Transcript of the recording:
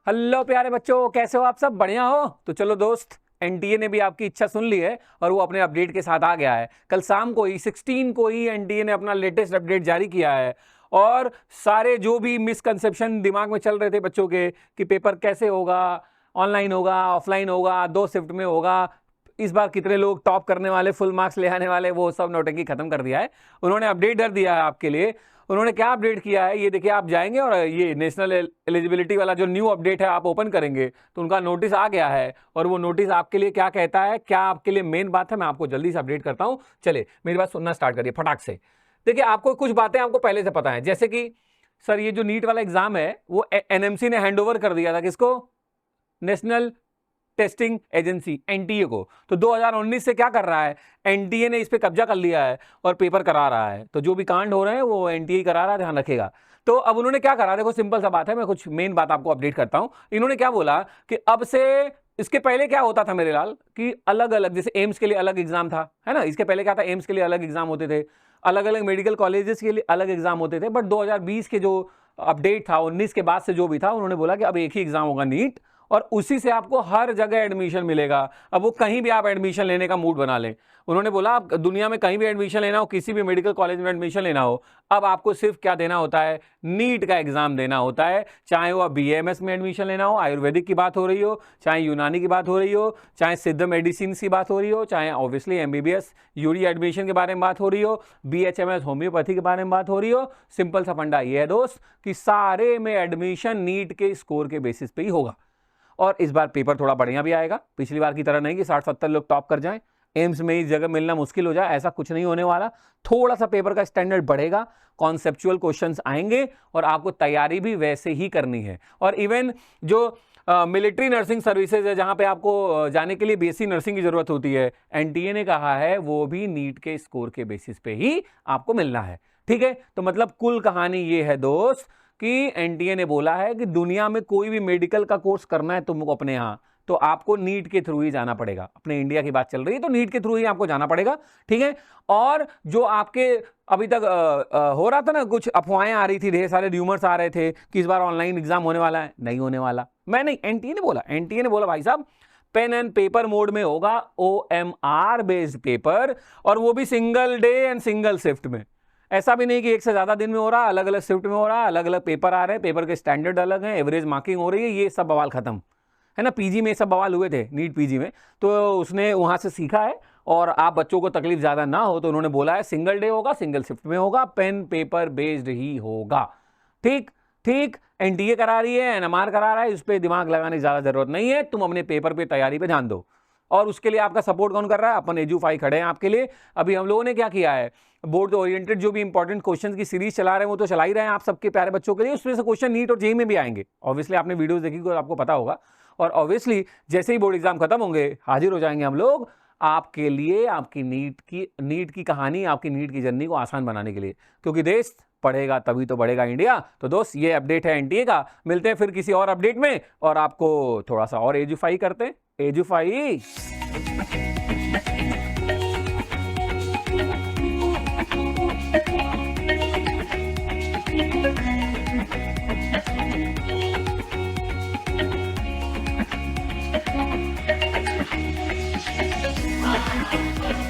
Hello प्यारे बच्चों, कैसे हो आप सब? बढ़िया हो? तो चलो दोस्त, एनटीए ने भी आपकी इच्छा सुन ली है और वो अपने अपडेट के साथ आ गया है। कल शाम को ही 16 को ही एनटीए ने अपना लेटेस्ट अपडेट जारी किया है और सारे जो भी मिसकंसेप्शन दिमाग में चल रहे थे बच्चों के कि पेपर कैसे होगा, ऑनलाइन होगा, ऑफलाइन होगा, 2 शिफ्ट में होगा, इस बार कितने लोग टॉप करने वाले, फुल मार्क्स ले आने वाले, वो सब नौटंकी खत्म कर दिया है। उन्होंने अपडेट कर दिया है आपके लिए। उन्होंने क्या अपडेट किया है ये देखिए, आप जाएंगे और ये नेशनल एलिजिबिलिटी वाला जो न्यू अपडेट है आप ओपन करेंगे तो उनका नोटिस आ गया है और वो नोटिस आपके लिए क्या कहता है, क्या आपके लिए मेन बात है, मैं आपको जल्दी से अपडेट करता हूं। चले मेरी बात सुनना स्टार्ट करिए फटाक से। देखिए, आपको कुछ बातें आपको पहले से पता है, जैसे कि सर ये जो नीट वाला एग्जाम है वो एनएमसी ने हैंडओवर कर दिया था किसको? नेशनल टेस्टिंग एजेंसी एनटीए को। तो 2019 से क्या कर रहा है, एनटीए ने इस पे कब्जा कर लिया है और पेपर करा रहा है। तो जो भी कांड हो रहे हैं वो एनटीए करा रहा है, ध्यान रखेगा। तो अब उन्होंने क्या करा, देखो सिंपल सा बात है, मैं कुछ मेन बात आपको अपडेट करता हूं। इन्होंने क्या बोला कि अब से, इसके पहले क्या होता था मेरे लाल कि अलग अलग, जैसे एम्स के लिए अलग एग्जाम था, है ना, इसके पहले क्या था, एम्स के लिए अलग एग्जाम होते थे, अलग अलग मेडिकल कॉलेजेस के लिए अलग एग्जाम होते थे। बट 2020 के जो अपडेट था, 19 के बाद से जो भी था, उन्होंने बोला कि अब एक ही एग्जाम होगा नीट और उसी से आपको हर जगह एडमिशन मिलेगा। अब वो कहीं भी आप एडमिशन लेने का मूड बना लें। उन्होंने बोला आप दुनिया में कहीं भी एडमिशन लेना हो, किसी भी मेडिकल कॉलेज में एडमिशन लेना हो, अब आपको सिर्फ क्या देना होता है, नीट का एग्जाम देना होता है। चाहे वो बीएमएस में एडमिशन लेना हो, आयुर्वेदिक की बात हो रही हो, चाहे यूनानी की बात हो रही हो, चाहे सिद्ध मेडिसिन की बात हो रही हो, चाहे ऑब्वियसली एमबीबीएस यूरी एडमिशन के बारे में बात हो रही हो, बीएचएमएस होम्योपैथी के बारे में बात हो रही हो। सिंपल सा फंडा ये है दोस्त कि सारे में एडमिशन नीट के स्कोर के बेसिस पे ही होगा। और इस बार पेपर थोड़ा बढ़िया भी आएगा, पिछली बार की तरह नहीं कि 60-70 लोग टॉप कर जाएं, एम्स में ही जगह मिलना मुश्किल हो जाए, ऐसा कुछ नहीं होने वाला। थोड़ा सा पेपर का स्टैंडर्ड बढ़ेगा, कॉन्सेप्चुअल क्वेश्चंस आएंगे और आपको तैयारी भी वैसे ही करनी है। और इवन जो मिलिट्री नर्सिंग सर्विसेज है, जहां पे आपको जाने के लिए बीएससी नर्सिंग की जरूरत होती है, एनटीए ने कहा है वो भी नीट के स्कोर के बेसिस पे ही आपको मिलना है। ठीक है, तो मतलब कुल कहानी ये है दोस्त कि एनटीए ने बोला है कि दुनिया में कोई भी मेडिकल का कोर्स करना है तुमको अपने यहाँ, तो आपको नीट के थ्रू ही जाना पड़ेगा। अपने इंडिया की बात चल रही है तो नीट के थ्रू ही आपको जाना पड़ेगा। ठीक है, और जो आपके अभी तक हो रहा था ना, कुछ अफवाहें आ रही थी, ढेर सारे र्यूमर्स आ रहे थे कि इस बार ऑनलाइन एग्जाम होने वाला है, नहीं होने वाला। मैं नहीं, एनटीए ने बोला, एनटीए ने बोला भाई साहब पेन एंड पेपर मोड में होगा, ओएमआर बेस्ड पेपर, और वो भी single day and single shift में। ऐसा भी नहीं कि एक से ज्यादा दिन में हो रहा, अलग अलग शिफ्ट में हो रहा, अलग अलग पेपर आ रहे हैं, पेपर के स्टैंडर्ड अलग हैं, एवरेज मार्किंग हो रही है, ये सब बवाल खत्म है ना। पीजी में सब बवाल हुए थे, नीट पीजी में, तो उसने वहां से सीखा है और आप बच्चों को तकलीफ ज्यादा ना हो तो उन्होंने बोला है सिंगल डे होगा, सिंगल शिफ्ट में होगा, पेन पेपर बेस्ड ही होगा। ठीक ठीक, एनटीए करा रही है, एनएमआर करा रहा है, इस पर दिमाग लगाने की ज्यादा जरूरत नहीं है, तुम अपने पेपर पे तैयारी पे ध्यान दो। और उसके लिए आपका सपोर्ट कौन कर रहा है? अपन एजुफाई खड़े हैं आपके लिए। अभी हम लोगों ने क्या किया है, बोर्ड ओरिएंटेड जो भी इंपॉर्टेंट क्वेश्चंस की सीरीज चला रहे हैं वो तो चला ही रहे हैं आप सबके प्यारे बच्चों के लिए। उसमें से क्वेश्चन नीट और जेईई में भी आएंगे, ऑब्वियसली आपने वीडियोस देखी तो आपको पता होगा। और ऑब्वियसली जैसे ही बोर्ड एग्जाम खत्म होंगे हाजिर हो जाएंगे हम लोग आपके लिए, आपकी नीट की कहानी, आपकी नीट की जर्नी को आसान बनाने के लिए, क्योंकि देश पढ़ेगा तभी तो बढ़ेगा इंडिया। तो दोस्त ये अपडेट है एनटीए का, मिलते हैं फिर किसी और अपडेट में और आपको थोड़ा सा और एजुफाई करते हैं। एजुफाई Thank you.